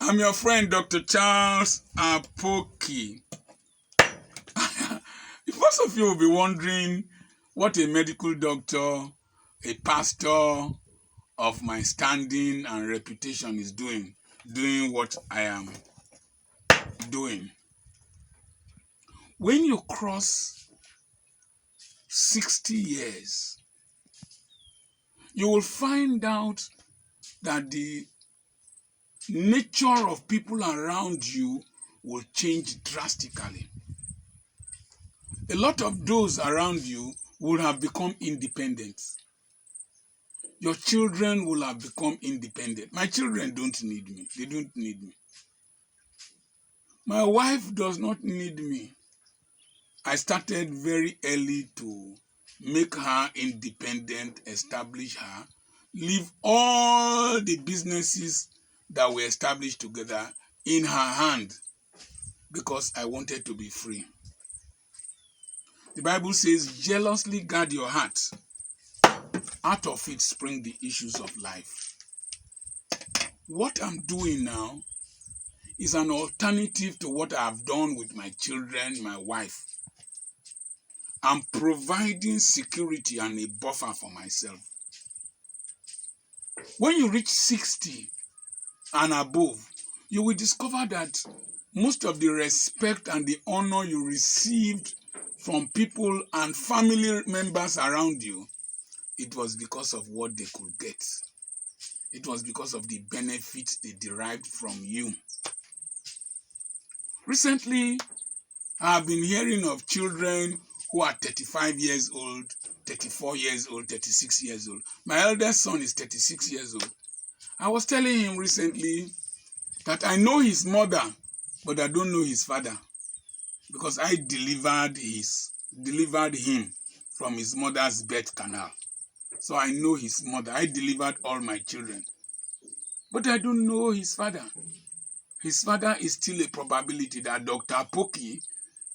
I'm your friend, Dr. Charles Apoki. Most of you will be wondering what a medical doctor, a pastor of my standing and reputation is doing what I am doing. When you cross 60 years, you will find out that the nature of people around you will change drastically. A lot of those around you would have become independent. Your children will have become independent. My children don't need me. They don't need me. My wife does not need me. I started very early to make her independent, establish her, leave all the businesses that we established together in her hand because I wanted to be free. The Bible says, jealously guard your heart. Out of it spring the issues of life. What I'm doing now is an alternative to what I've done with my children, my wife. I'm providing security and a buffer for myself. When you reach 60 and above, you will discover that most of the respect and the honor you received from people and family members around you, it was because of what they could get. It was because of the benefits they derived from you. Recently, I have been hearing of children who are 35 years old, 34 years old, 36 years old. My eldest son is 36 years old. I was telling him recently that I know his mother, but I don't know his father because I delivered him from his mother's birth canal. So I know his mother. I delivered all my children. But I don't know his father. His father is still a probability. That Dr. Apoki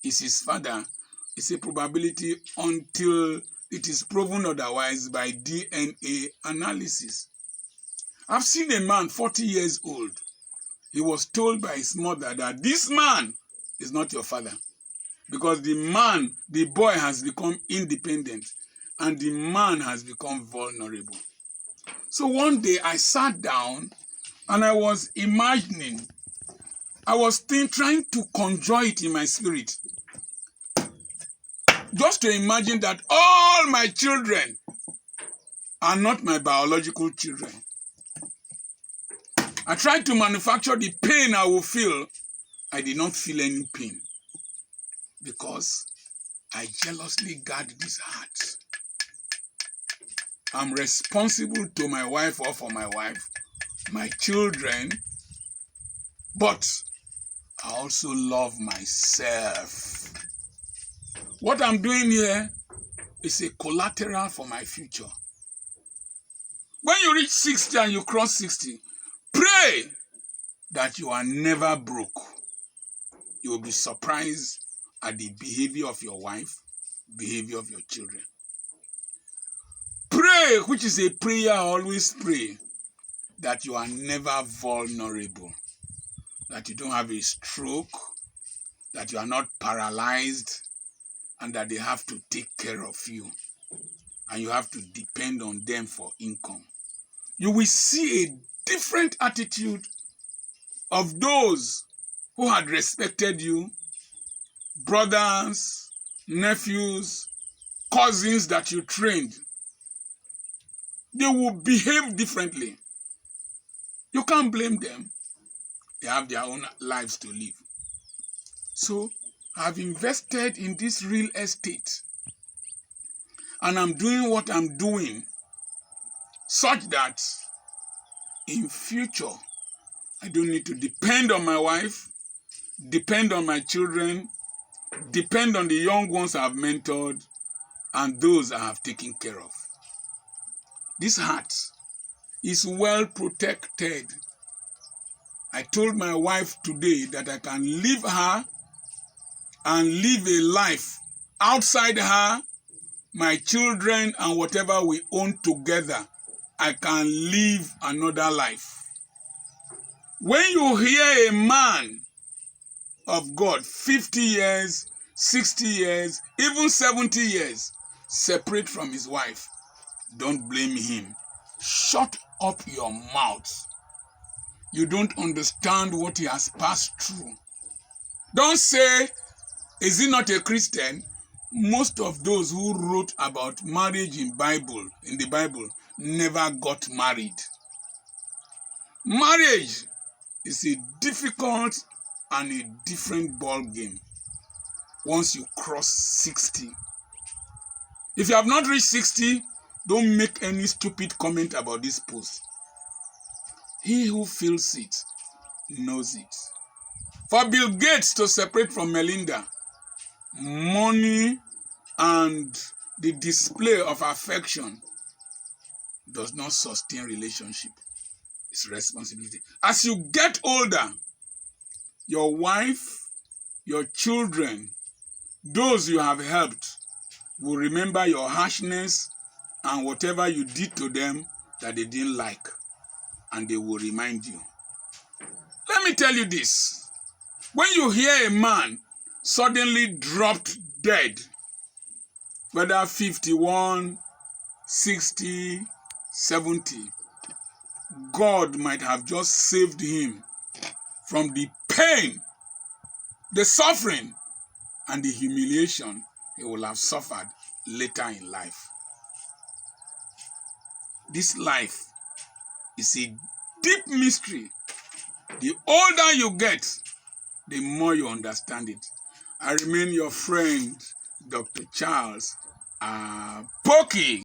is his father. It's a probability until it is proven otherwise by DNA analysis. I've seen a man 40 years old. He was told by his mother that this man is not your father because the boy has become independent and the man has become vulnerable. So one day I sat down and I was imagining, I was trying to conjure it in my spirit. Just to imagine that all my children are not my biological children. I tried to manufacture the pain I will feel. I did not feel any pain because I jealously guard this heart. I'm responsible to my wife or for my wife, my children, but I also love myself. What I'm doing here is a collateral for my future. When you reach 60 and you cross 60, pray that you are never broke. You will be surprised at the behavior of your wife, behavior of your children. Pray, which is a prayer I always pray, that you are never vulnerable, that you don't have a stroke, that you are not paralyzed, and that they have to take care of you, and you have to depend on them for income. You will see a different attitude of those who had respected you, brothers, nephews, cousins that you trained. They will behave differently. You can't blame them. They have their own lives to live. So I've invested in this real estate and I'm doing what I'm doing such that in future I don't need to depend on my wife, depend on my children, depend on the young ones I've mentored and those I have taken care of. This heart is well protected. I told my wife today that I can leave her and live a life outside her, my children, and whatever we own together. I can live another life. When you hear a man of God, 50 years, 60 years, even 70 years, separate from his wife, don't blame him. Shut up your mouth. You don't understand what he has passed through. Don't say, is he not a Christian? Most of those who wrote about marriage in the Bible, never got married. Marriage is a difficult and a different ball game once you cross 60. If you have not reached 60, don't make any stupid comment about this post. He who feels it knows it. For Bill Gates to separate from Melinda, money and the display of affection does not sustain relationship. It's responsibility. As you get older, your wife, your children, those you have helped will remember your harshness and whatever you did to them that they didn't like, and they will remind you. Let me tell you this. When you hear a man suddenly dropped dead, whether 51, 60, 70, God might have just saved him from the pain, the suffering, and the humiliation he will have suffered later in life. This life is a deep mystery. The older you get, the more you understand it. I remain your friend, Dr. Charles Apoki.